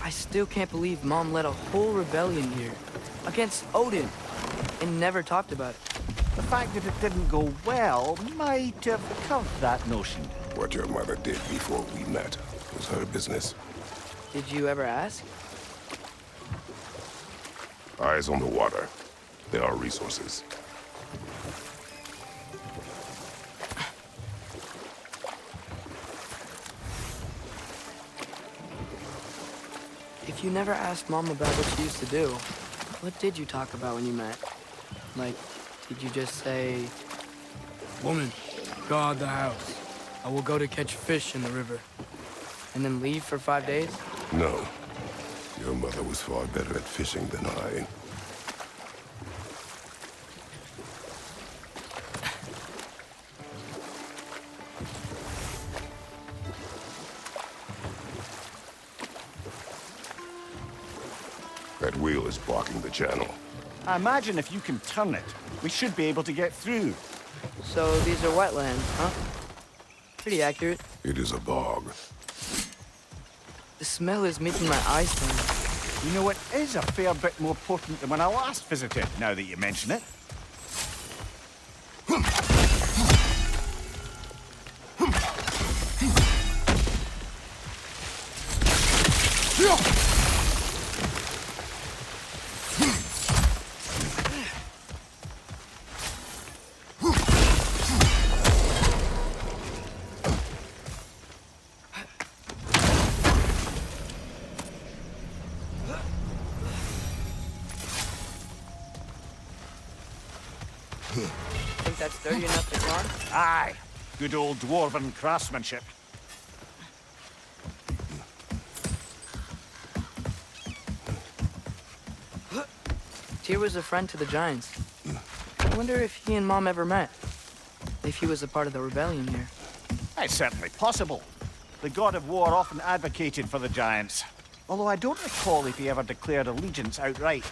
I still can't believe Mom led a whole rebellion here against Odin and never talked about it. The fact that it didn't go well might have covered that notion. What your mother did before we met was her business. Did you ever ask? Eyes on the water. There are resources. If you never asked Mom about what she used to do, what did you talk about when you met? Like, did you just say, "Woman, guard the house. I will go to catch fish in the river," and then leave for 5 days? No. Your mother was far better at fishing than I. That wheel is blocking the channel. I imagine if you can turn it, we should be able to get through. So these are wetlands, huh? Pretty accurate. It is a bog. The smell is making my eyes turn. You know, it is a fair bit more potent than when I last visited, now that you mention it. Think that's sturdy enough to climb? Aye, good old dwarven craftsmanship. Tyr was a friend to the Giants. I wonder if he and Mom ever met. If he was a part of the rebellion here. It's certainly possible. The god of war often advocated for the Giants. Although I don't recall if he ever declared allegiance outright.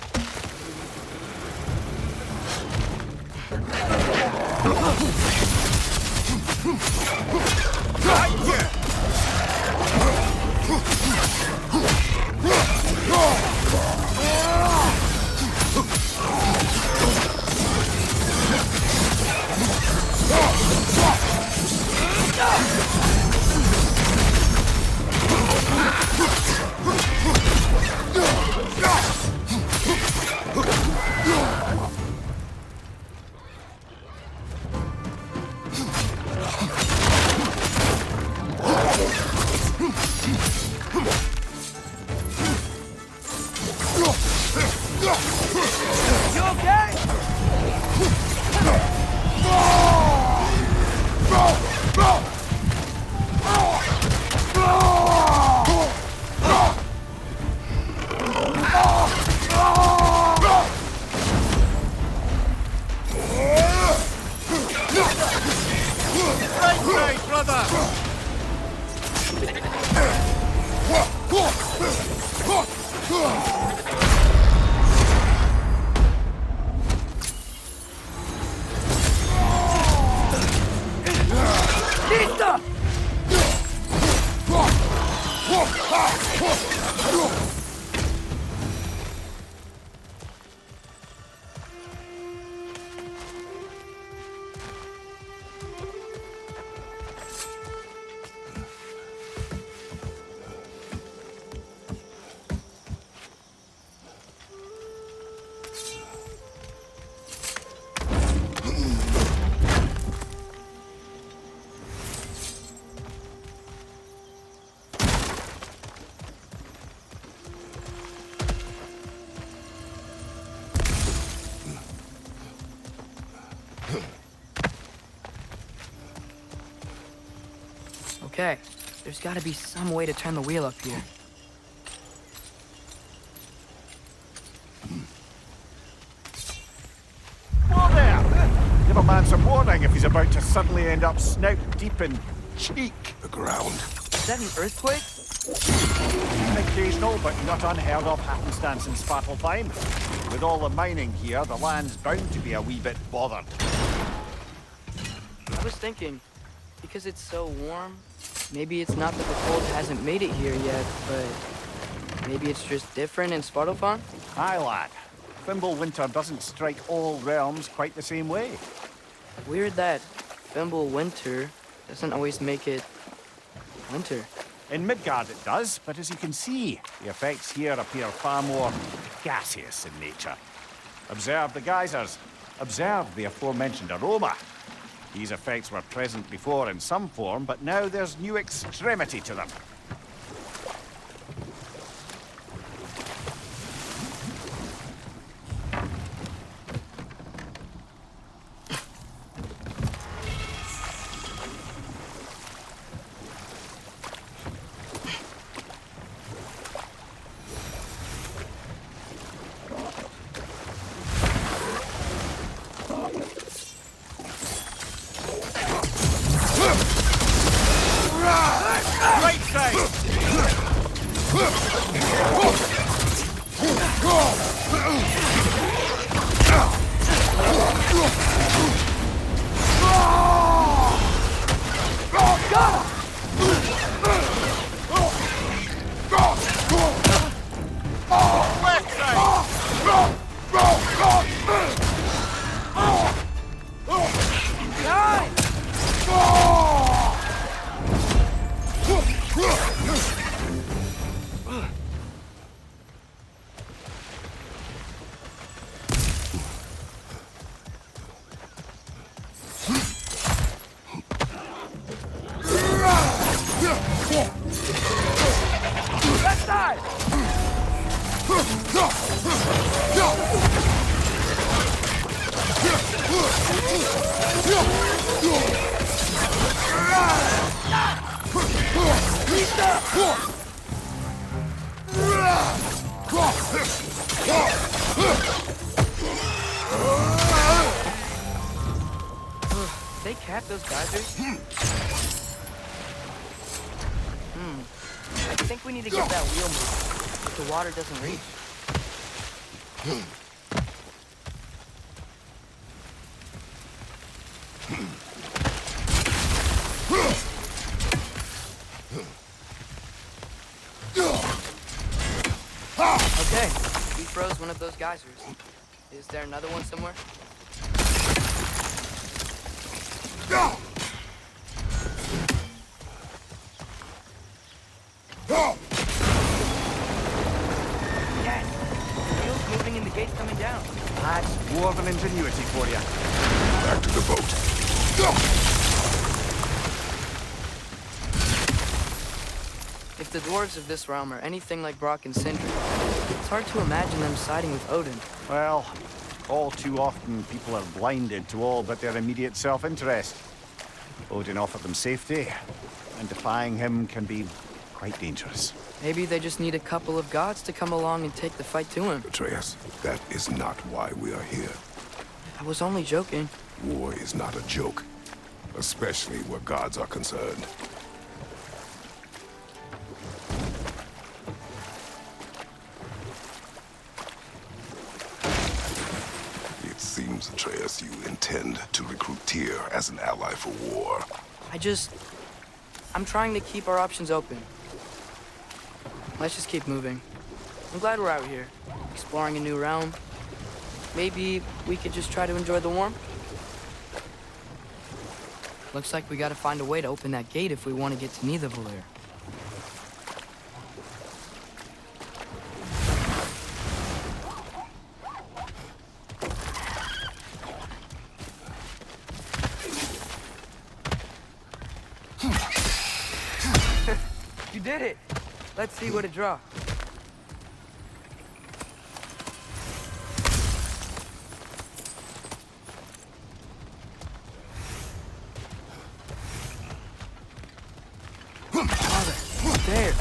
Okay, there's gotta be some way to turn the wheel up here. Whoa there! Give a man some warning if he's about to suddenly end up snout deep in cheek. The ground. Is that an earthquake? An occasional but not unheard of happenstance in Svartalfheim. With all the mining here, the land's bound to be a wee bit bothered. I was thinking, because it's so warm, maybe it's not that the cold hasn't made it here yet, but Maybe it's just different in Svartalfheim? Aye, lad. Fimbulwinter doesn't strike all realms quite the same way. Weird that Fimbulwinter doesn't always make it winter. In Midgard it does, but as you can see, the effects here appear far more gaseous in nature. Observe the geysers. Observe the aforementioned aroma. These effects were present before in some form, but now there's new extremity to them. Right side! Left side! They cap those geysers? I think we need to get that wheel moving, if the water doesn't reach. Okay, we froze one of those geysers. Is there another one somewhere? Yes! The wheel's moving and the gate's coming down. That's dwarven ingenuity for you. Back to the boat. If the dwarves of this realm are anything like Brock and Sindri, it's hard to imagine them siding with Odin. Well, all too often people are blinded to all but their immediate self-interest. Odin offered them safety, and defying him can be quite dangerous. Maybe they just need a couple of gods to come along and take the fight to him. Atreus, that is not why we are here. I was only joking. War is not a joke, especially where gods are concerned. It seems, Atreus, you intend to recruit Tyr as an ally for war. I'm trying to keep our options open. Let's just keep moving. I'm glad we're out here, exploring a new realm. Maybe we could just try to enjoy the warmth? Looks like we gotta find a way to open that gate if we want to get to Nidavellir. You did it! Let's see what it draws. There.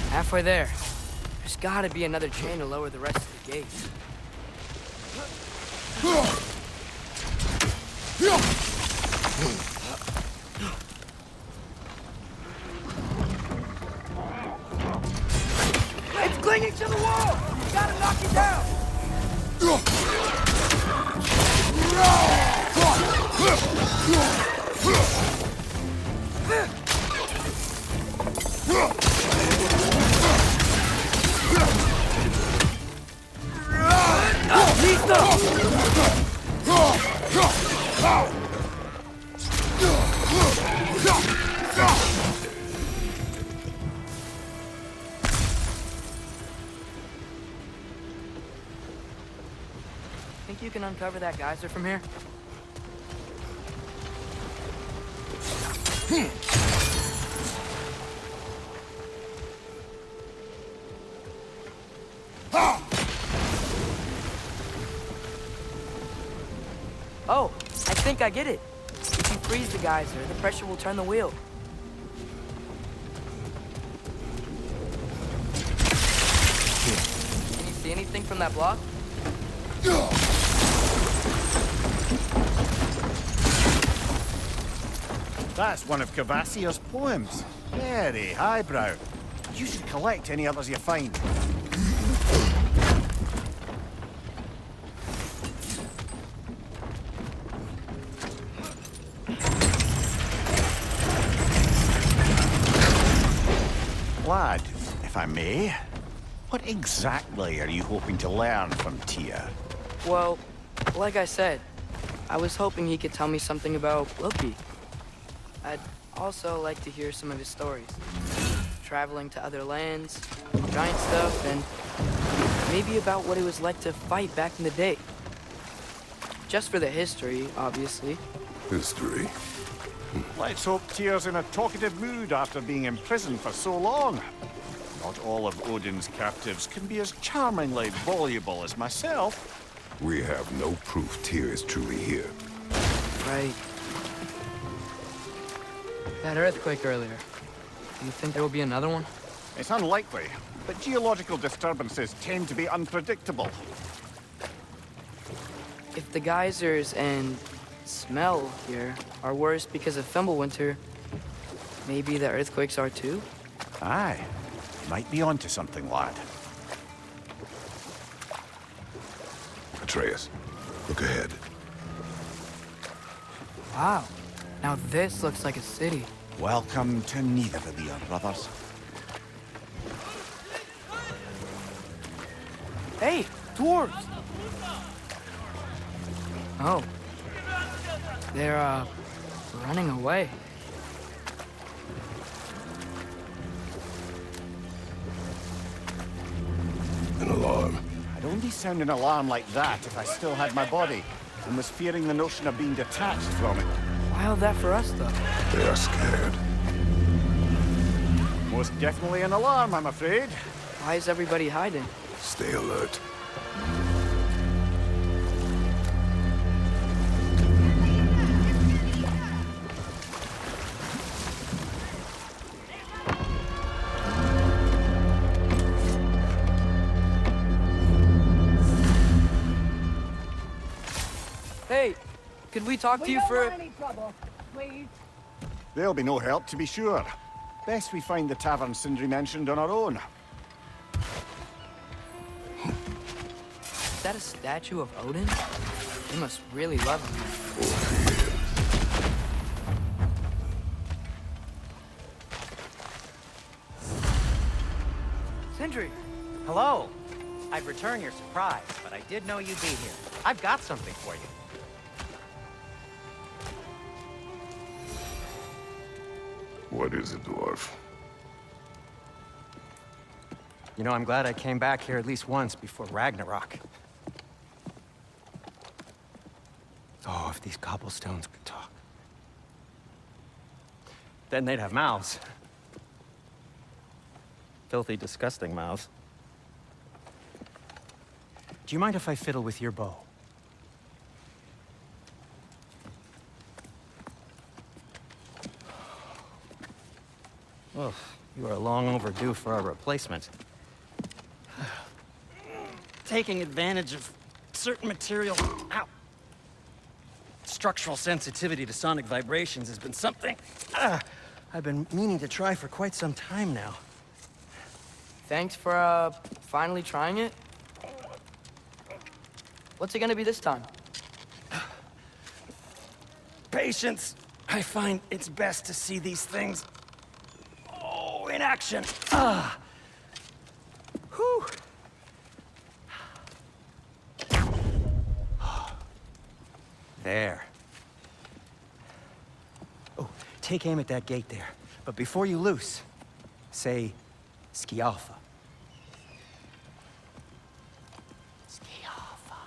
Halfway there. There's gotta be another chain to lower the rest of the gates. It's clinging to the wall! You gotta knock it down! Think you can uncover that geyser from here? Oh, I think I get it. If you freeze the geyser, the pressure will turn the wheel. Can you see anything from that block? That's one of Cavassier's poems. Very highbrow. You should collect any others you find. Lad, if I may, what exactly are you hoping to learn from Tyr? Well, like I said, I was hoping he could tell me something about Loki. I'd also like to hear some of his stories. Traveling to other lands, giant stuff, and maybe about what it was like to fight back in the day. Just for the history, obviously. History. Let's hope Tyr's in a talkative mood after being imprisoned for so long. Not all of Odin's captives can be as charmingly voluble as myself. We have no proof Tyr is truly here. Right. That earthquake earlier. Do you think there will be another one? It's unlikely, but geological disturbances tend to be unpredictable. If the geysers and smell here are worse because of Fimbulwinter, maybe the earthquakes are too? Aye. Might be onto something, lad. Atreus, look ahead. Wow. Now this looks like a city. Welcome to Nidavellir, brothers. Hey, dwarves! Oh. They're, running away. An alarm. I'd only sound an alarm like that if I still had my body, and was fearing the notion of being detached from it. Wild that for us, though. They are scared. Most definitely an alarm, I'm afraid. Why is everybody hiding? Stay alert. Hey, could we talk to you for... any trouble, please. There'll be no help, to be sure. Best we find the tavern Sindri mentioned on our own. Is that a statue of Odin? They must really love him. Sindri! Hello. I'd return your surprise, but I did know you'd be here. I've got something for you. What is it, dwarf? You know, I'm glad I came back here at least once before Ragnarok. Oh, if these cobblestones could talk. Then they'd have mouths. Filthy, disgusting mouths. Do you mind if I fiddle with your bow? Oh, you are long overdue for a replacement. Taking advantage of certain material... Ow! Structural sensitivity to sonic vibrations has been something I've been meaning to try for quite some time now. Thanks for, finally trying it. What's it gonna be this time? patience. I find it's best to see these things, oh, in action. Ah. Whew. There. Oh, take aim at that gate there. But before you loose, say, Skialfa. Skialfa.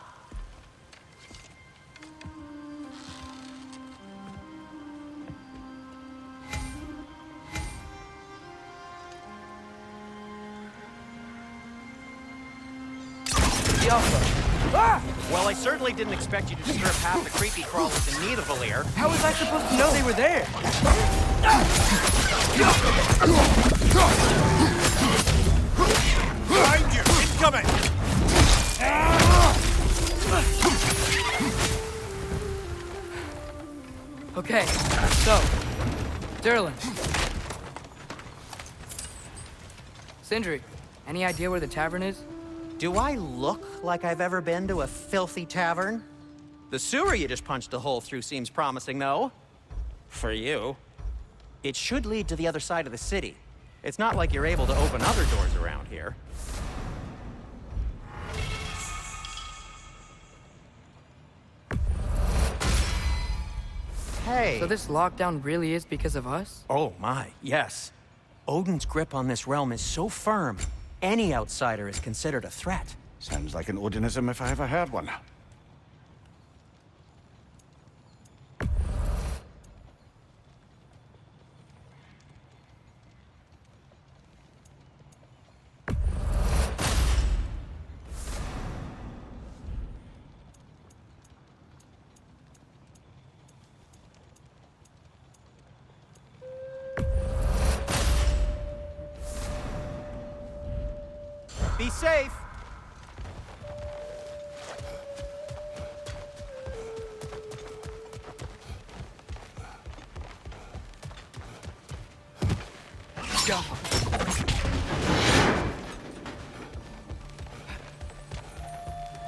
Well, I certainly didn't expect you to disturb half the creepy crawlers in need of a lair. How was I supposed to know they were there? Behind you! Incoming! Okay, so, Derlin. Sindri, any idea where the tavern is? Do I look like I've ever been to a filthy tavern? The sewer you just punched a hole through seems promising, though. For you. It should lead to the other side of the city. It's not like you're able to open other doors around here. Hey. So this lockdown really is because of us? Oh my, yes. Odin's grip on this realm is so firm, any outsider is considered a threat. Sounds like an Odinism if I ever heard one. Be safe.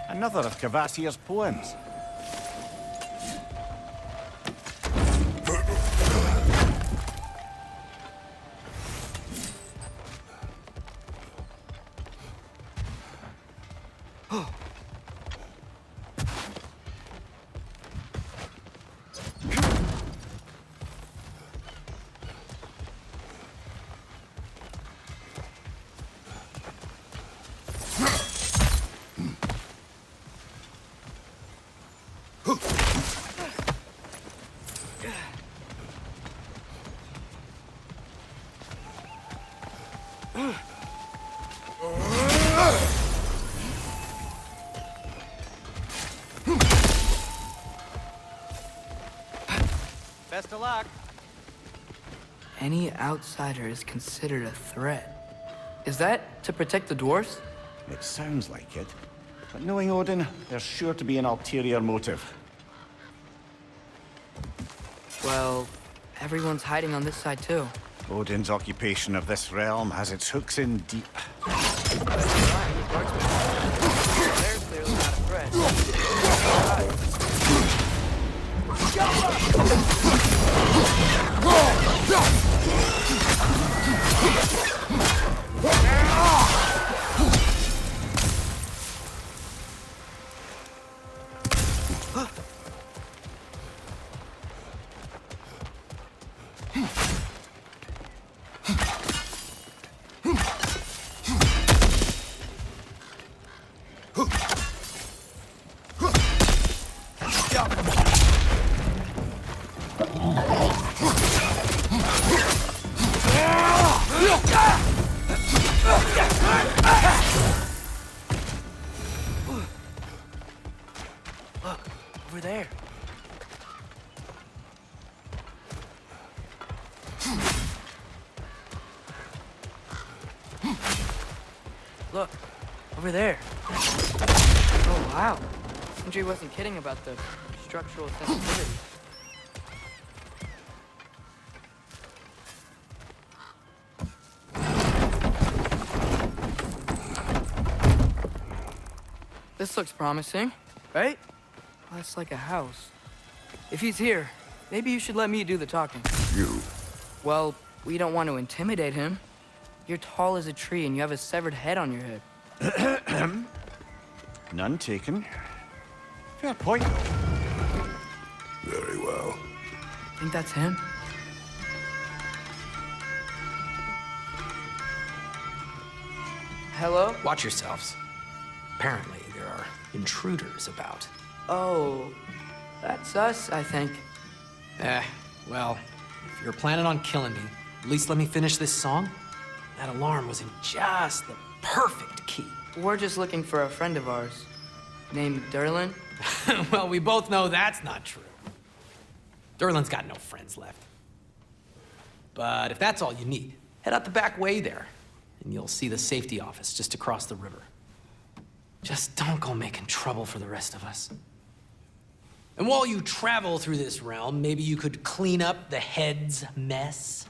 Another of Kvasir's poems. Best of luck. Any outsider is considered a threat. Is that to protect the dwarves? It sounds like it. But knowing Odin, there's sure to be an ulterior motive. Well, everyone's hiding on this side too. Odin's occupation of this realm has its hooks in deep. They're clearly not a threat. Look, over there. Look, over there. Oh, wow. Sindri wasn't kidding about the structural sensitivity. This looks promising, right? Well, that's like a house. If he's here, Maybe you should let me do the talking. You. Well, we don't want to intimidate him. You're tall as a tree and you have a severed head on your head. None taken. Fair point, though. Very well. Think that's him? Hello? Watch yourselves. Apparently, there are intruders about. Oh, that's us, I think. Well, if you're planning on killing me, at least let me finish this song. That alarm was in just the perfect key. We're just looking for a friend of ours named Derlin. Well, we both know that's not true. Derlin's got no friends left. But if that's all you need, head out the back way there, and you'll see the safety office just across the river. Just don't go making trouble for the rest of us. And while you travel through this realm, maybe you could clean up the head's mess.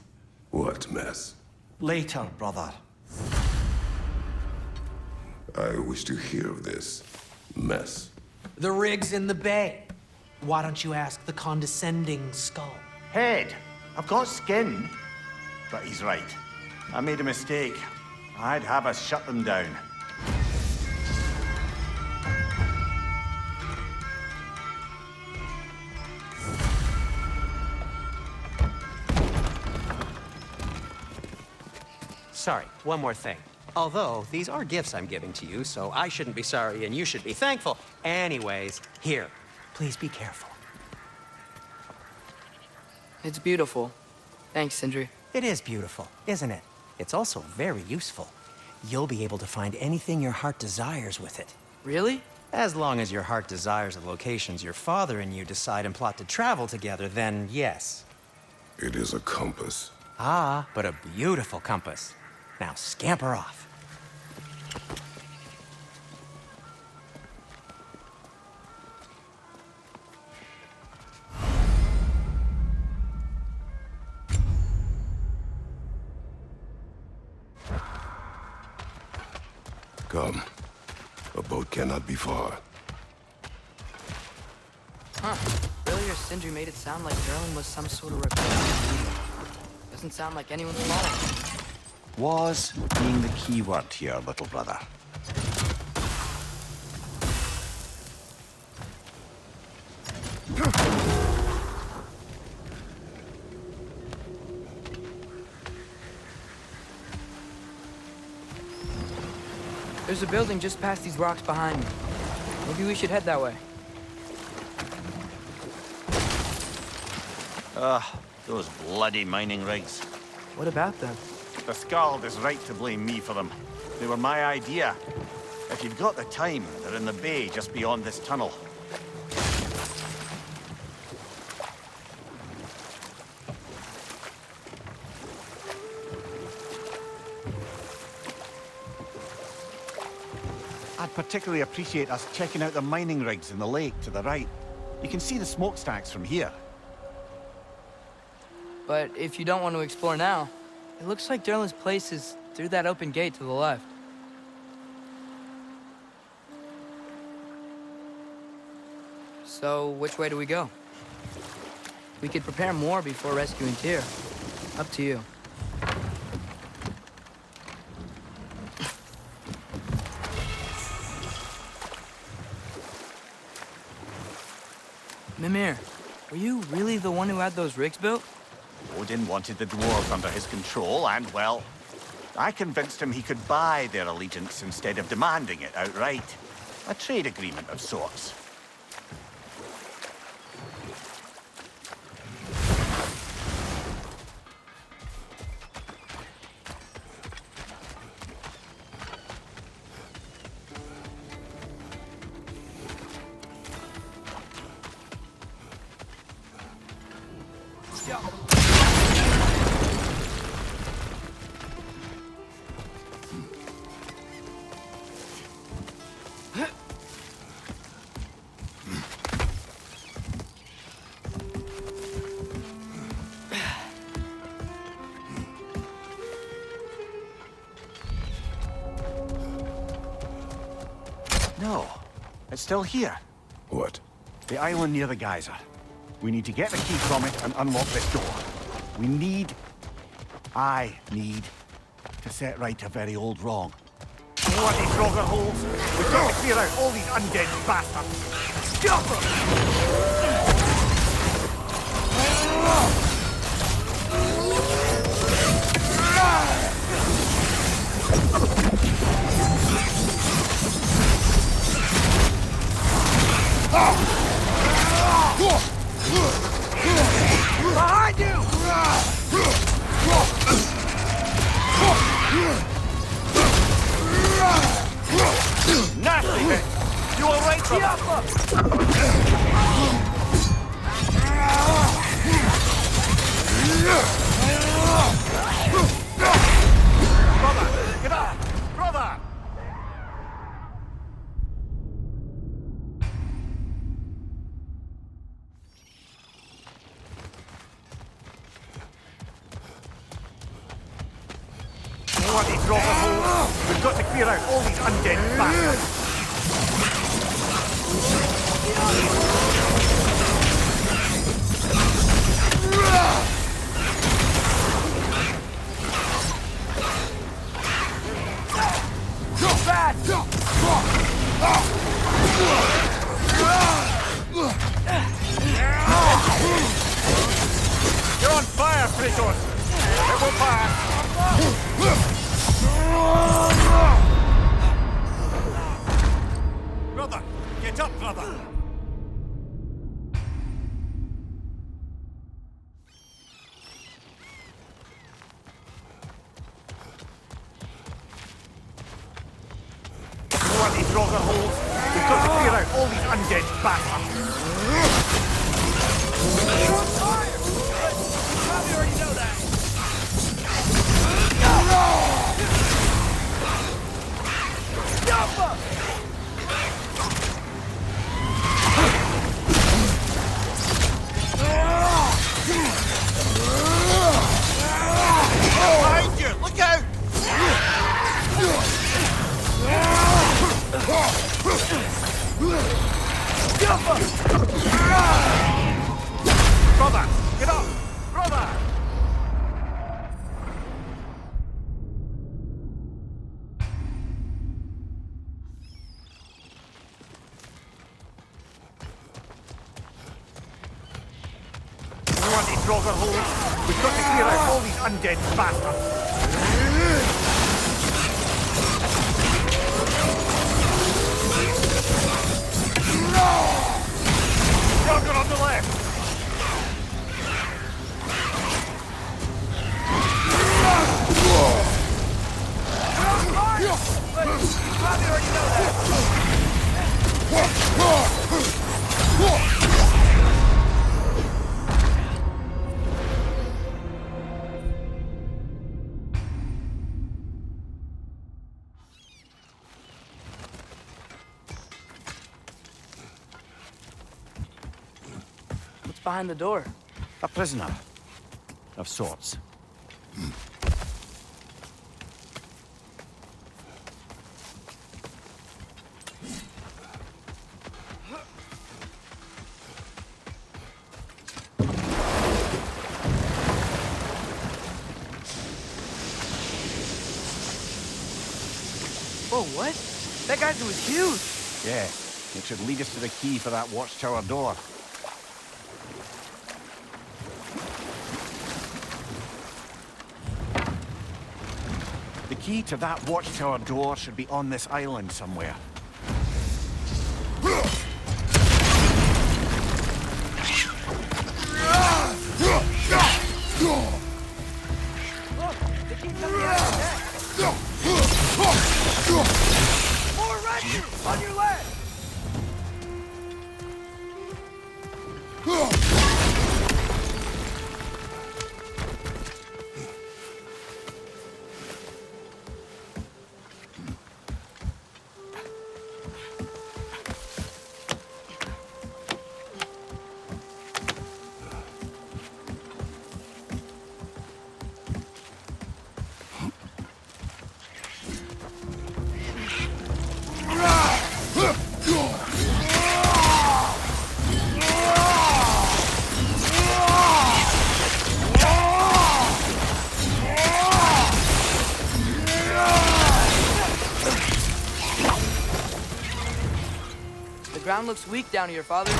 What mess? Later, brother. I wish to hear of this mess. The rig's in the bay. Why don't you ask the condescending skull? Head. I've got skin. But he's right. I made a mistake. I'd have us shut them down. Sorry, one more thing. Although, these are gifts I'm giving to you, so I shouldn't be sorry and you should be thankful. Anyways, here, please be careful. It's beautiful. Thanks, Sindri. It is beautiful, isn't it? It's also very useful. You'll be able to find anything your heart desires with it. Really? As long as your heart desires the locations your father and you decide and plot to travel together, then yes. It is a compass. Ah, but a beautiful compass. Now scamper off. Come. A boat cannot be far. Huh. Earlier, Sindri made it sound like Derlin was some sort of rebellion. Doesn't sound like anyone's following him. Was being the key word here, little brother. There's a building just past these rocks behind me. Maybe we should head that way. Those bloody mining rigs. What about them? The Skald is right to blame me for them. They were my idea. If you've got the time, they're in the bay just beyond this tunnel. I'd particularly appreciate us checking out the mining rigs in the lake to the right. You can see the smokestacks from here. But if you don't want to explore now, it looks like Derlin's place is through that open gate to the left. So, which way do we go? We could prepare more before rescuing Tyr. Up to you. Mimir, were you really the one who had those rigs built? Odin wanted the dwarves under his control, and, well, I convinced him he could buy their allegiance instead of demanding it outright. A trade agreement of sorts. No, it's still here. What? The island near the geyser. We need to get the key from it and unlock this door. I need to set right a very old wrong. Bloody frogger holes! We've got to clear out all these undead bastards! Jump them! Behind you! Nasty hit! You all right, brother? Brother, get up! Brother! Bloody frogger holes! We've got to clear out all these undead bastards! You're on fire, Kratos! It will pass! Brother! Get up, brother! Bloody frogger holes! We've got to clear out all these undead bastards! Probably already know that. Behind you! Look out! Brother! Get up! Brother! Bloody frogger holes! We've got to clear out all these undead bastards! Frogger on the left! Probably already know that. What's behind the door? A prisoner. Of sorts. Whoa, what? That guy was huge. Yeah, it should lead us to the key for that watchtower door. The key to that watchtower door should be on this island somewhere. More Ragnarök on your left. The ground looks weak down here, Father.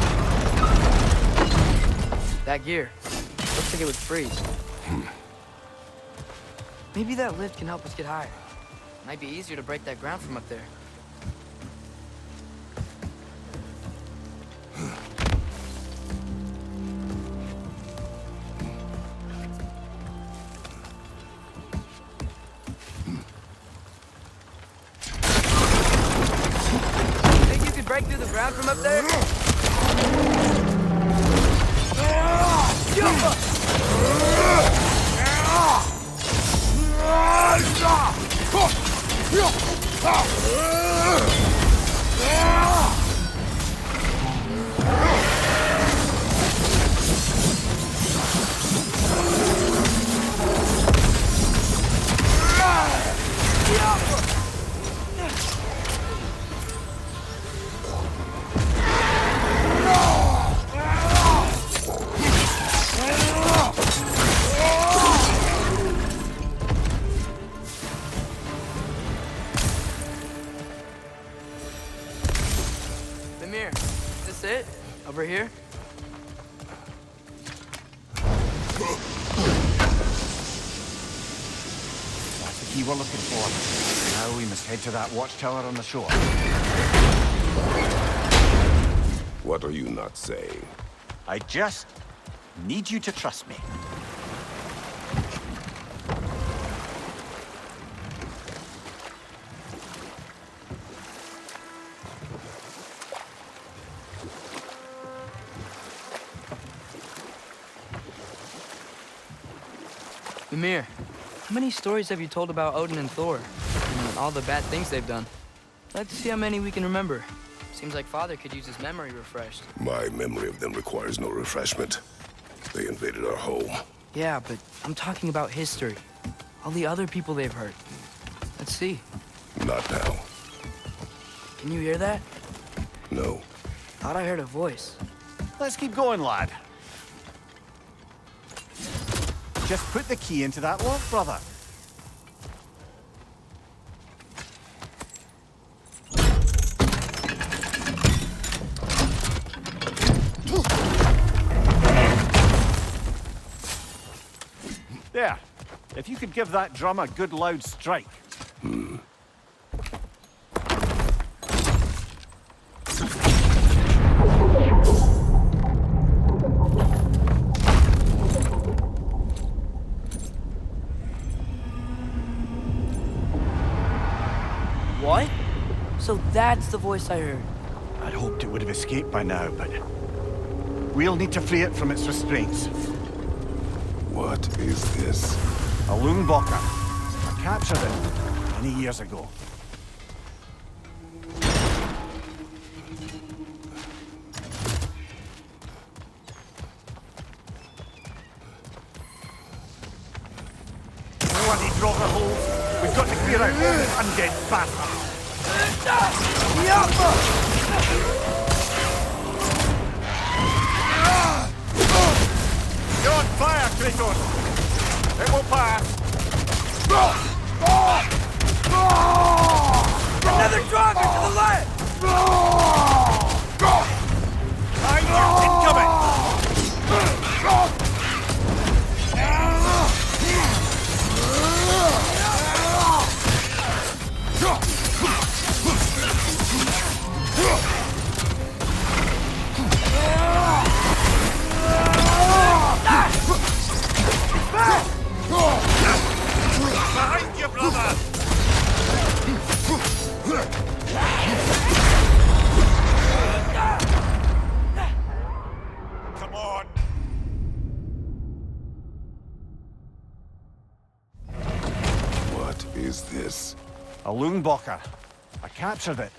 That gear. Looks like it would freeze. Maybe that lift can help us get higher. Might be easier to break that ground from up there. Think you could break through the ground from up there? Mimir, is this it? Over here? That's the key we're looking for. Now we must head to that watchtower on the shore. What are you not saying? I just need you to trust me. Mimir, how many stories have you told about Odin and Thor? And all the bad things they've done. Let's see how many we can remember. Seems like Father could use his memory refreshed. My memory of them requires no refreshment. They invaded our home. Yeah, but I'm talking about history. All the other people they've hurt. Let's see. Not now. Can you hear that? No. Thought I heard a voice. Let's keep going, lad. Just put the key into that lock, brother. There. If you could give that drum a good loud strike. What? So that's the voice I heard. I'd hoped it would have escaped by now, but we'll need to free it from its restraints. What is this? A Lungbocker. I captured it many years ago. Bloody Draugr holes! We've got to clear out all these undead bastards! You're on fire, Kratos! It will pass! Another Draugr to the left! Incoming! Behind you, brother! Come on! What is this? A Lungbocker. I captured it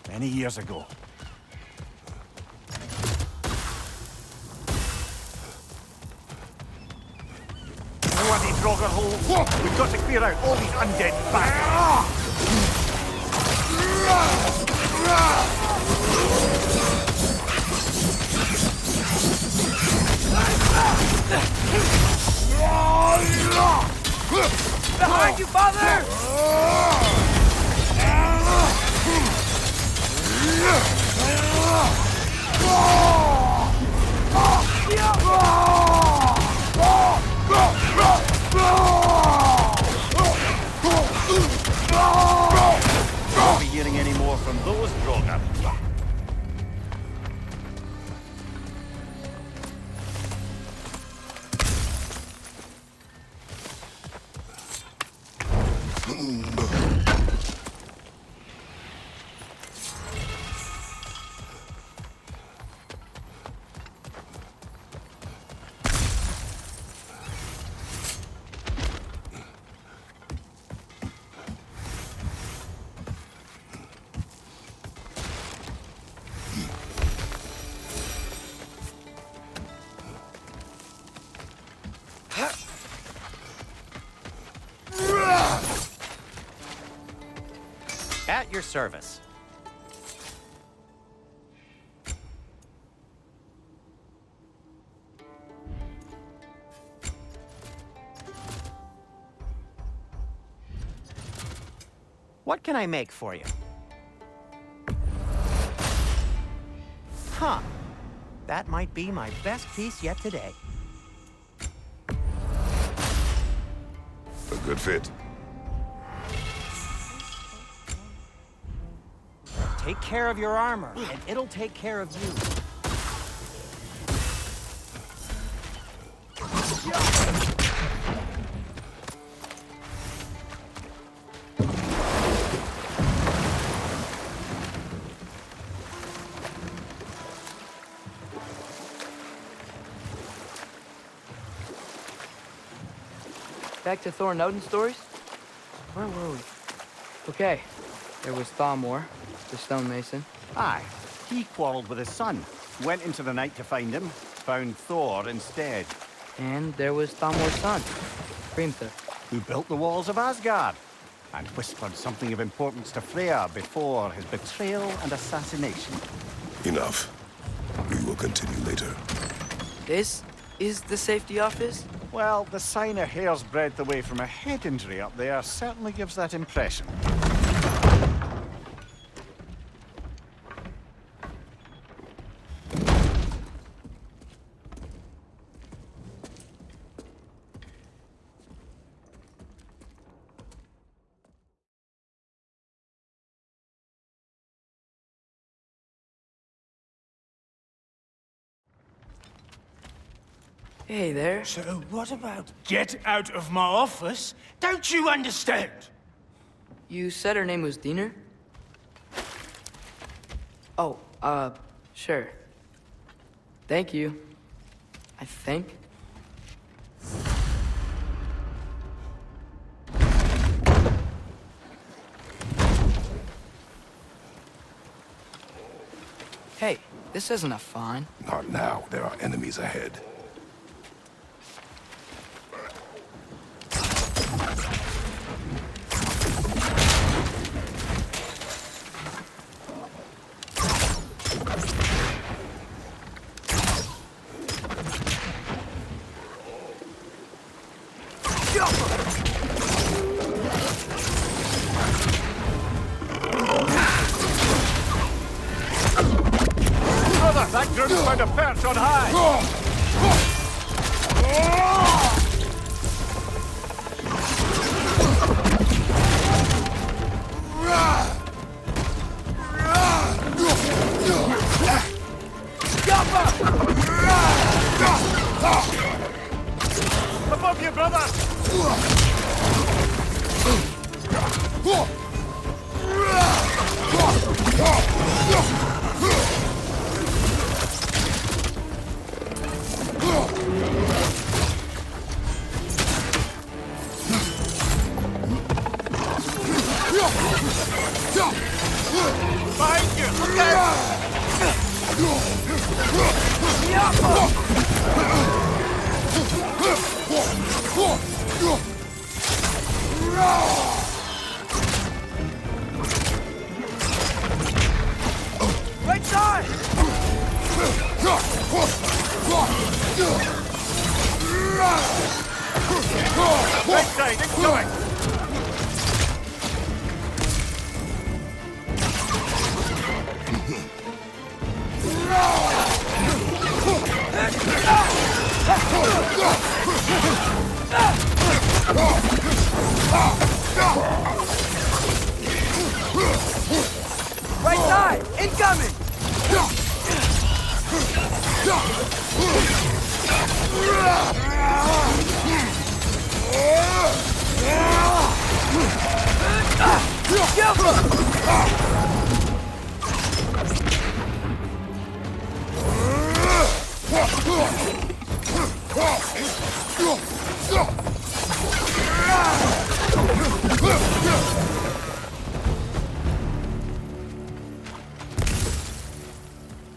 many years ago. Bloody Draugr hole! We've got to clear out all these undead bastards! Behind you, Father! At your service. What can I make for you? Huh. That might be my best piece yet today. A good fit. Take care of your armor, and it'll take care of you. Back to Thor and Odin stories? Where were we? Okay, there was Thamor, the stonemason. Aye, he quarreled with his son. Went into the night to find him, found Thor instead. And there was Thamor's son, Hrimthur. Who built the walls of Asgard and whispered something of importance to Freya before his betrayal and assassination. Enough. We will continue later. This is the safety office? Well, the sign a hair's breadth away from a head injury up there certainly gives that impression. Hey there. So what about get out of my office? Don't you understand? You said her name was Diener? Oh, sure. Thank you. I think. Hey, this isn't a fine. Not now. There are enemies ahead. Brother, that group's found a perch on high! Above you, brother! Behind you! Look out! Right side! Right side, incoming! Right side! Incoming!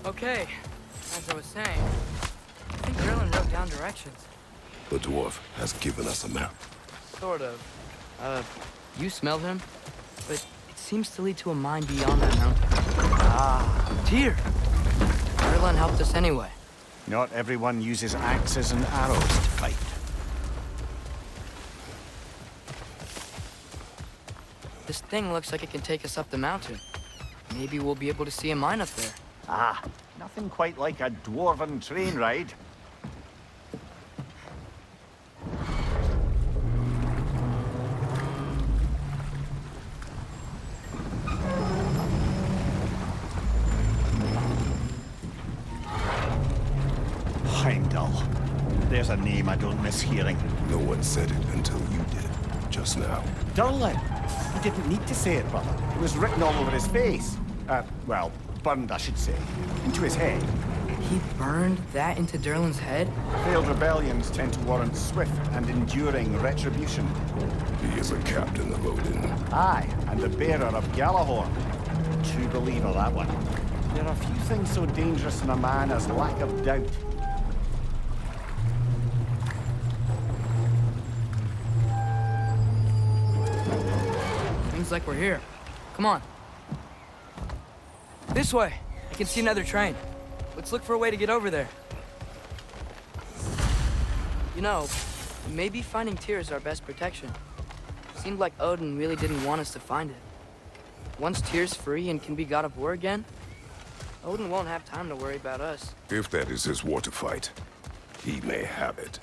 Okay, as I was saying, I think Erlen wrote down directions. The dwarf has given us a map. Sort of. You smelled him? But it seems to lead to a mine beyond that mountain. Ah, Tyr! Erlen helped us anyway. Not everyone uses axes and arrows to fight. This thing looks like it can take us up the mountain. Maybe we'll be able to see a mine up there. Ah, nothing quite like a dwarven train ride. Heimdall. There's a name I don't miss hearing. No one said it until you did, just now. Durlin. He didn't need to say it, brother. It was written all over his face. Well, burned, I should say. Into his head. He burned that into Durlin's head? Failed rebellions tend to warrant swift and enduring retribution. He is a captain of Odin. Aye, and the bearer of Galahorn. True believer, that one. There are few things so dangerous in a man as lack of doubt. Seems like we're here. Come on. This way. I can see another train. Let's look for a way to get over there. You know, maybe finding Tyr is our best protection. Seemed like Odin really didn't want us to find it. Once Tyr's free and can be god of war again, Odin won't have time to worry about us. If that is his war to fight, he may have it.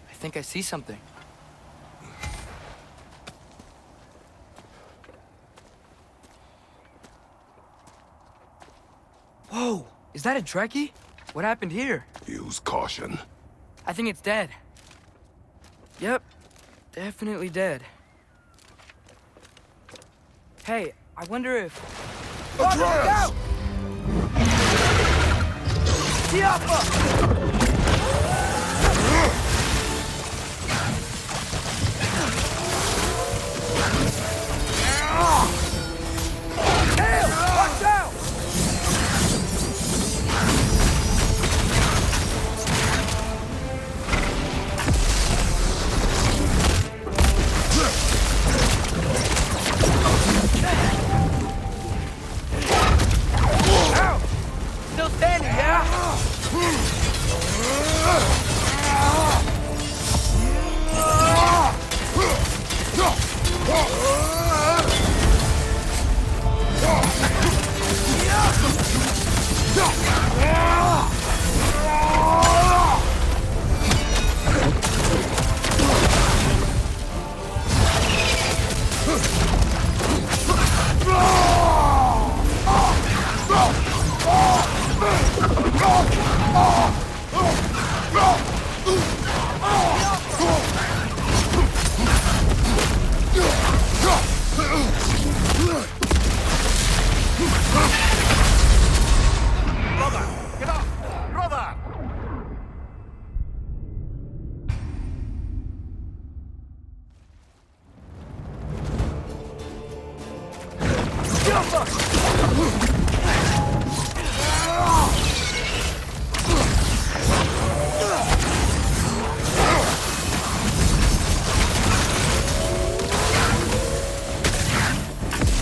I think I see something. Whoa! Is that a dreki? What happened here? Use caution. I think it's dead. Yep. Definitely dead. Hey, I wonder if... Atreus! Tiafa! Watch out! Ow! Still standing, yeah? Brother! Get up! Brother!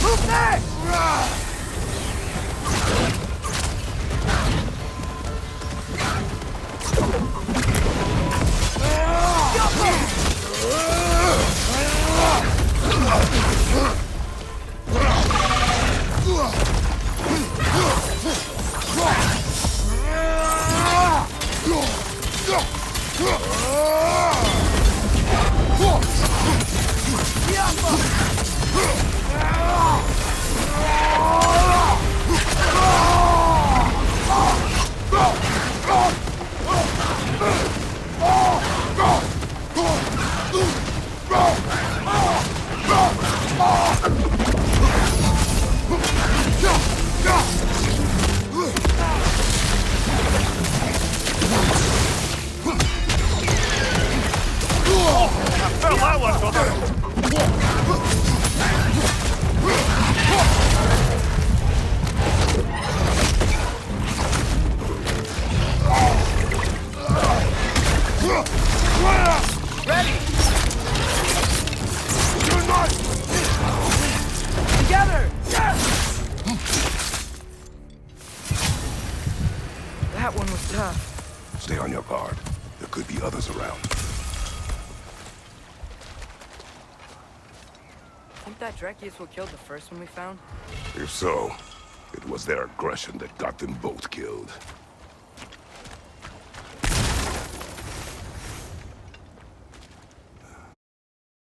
Move back! Felt that one, brother. Ready! Together! That one was tough. Stay on your guard. There could be others around. Think that dreki is what killed the first one we found? If so, it was their aggression that got them both killed.